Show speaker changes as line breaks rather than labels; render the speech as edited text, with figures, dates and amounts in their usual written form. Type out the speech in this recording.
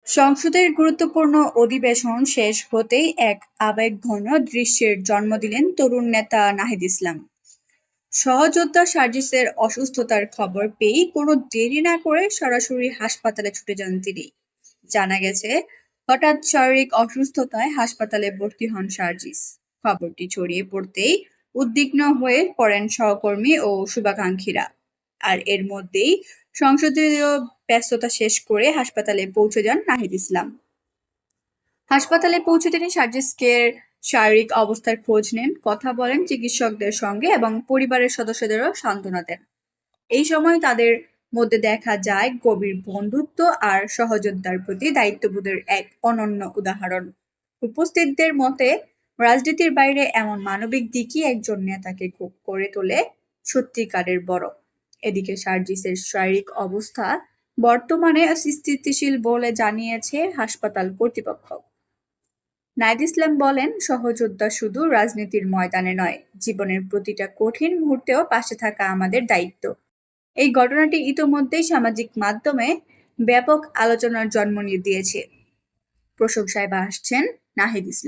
সংসদের গুরুত্বপূর্ণ অধিবেশন শেষ হতেই এক আবেগঘন দৃশ্যের জন্ম দিলেন তরুণ নেতা নাহিদ ইসলাম। সহযোদ্ধা সার্জিসের অসুস্থতার খবর পেয়েই কোনো দেরি না করে সরাসরি হাসপাতালে ছুটে যান তিনি। জানা গেছে, হঠাৎ শারীরিক অসুস্থতায় হাসপাতালে ভর্তি হন সার্জিস। খবরটি ছড়িয়ে পড়তেই উদ্বিগ্ন হয়ে পড়েন সহকর্মী ও শুভাকাঙ্ক্ষীরা। আর এর মধ্যেই সংসদীয় ব্যস্ততা শেষ করে হাসপাতালে পৌঁছে যান নাহিদ ইসলাম। হাসপাতালে পৌঁছে তিনি সার্জিসের শারীরিক অবস্থার খোঁজ নেন, কথা বলেন চিকিৎসকদের সঙ্গে এবং পরিবারের সদস্যদেরও সান্ত্বনা দেন। এই সময় তাদের মধ্যে দেখা যায় গভীর বন্ধুত্ব আর সহযোদ্ধার প্রতি দায়িত্ববোধের এক অনন্য উদাহরণ। উপস্থিতদের মতে, রাজনীতির বাইরে এমন মানবিক দিকই একজন নেতাকে করে তোলে সত্যিকারের বড়। এদিকে সার্জিসের শারীরিক অবস্থা বর্তমানে স্থিতিশীল বলে জানিয়েছে হাসপাতাল কর্তৃপক্ষ। নাহিদ ইসলাম বলেন, সহযোদ্ধা শুধু রাজনীতির ময়দানে নয়, জীবনের প্রতিটা কঠিন মুহূর্তেও পাশে থাকা আমাদের দায়িত্ব। এই ঘটনাটি ইতোমধ্যেই সামাজিক মাধ্যমে ব্যাপক আলোচনার জন্ম দিয়েছে। প্রশংসায় ভাসছেন নাহিদ ইসলাম।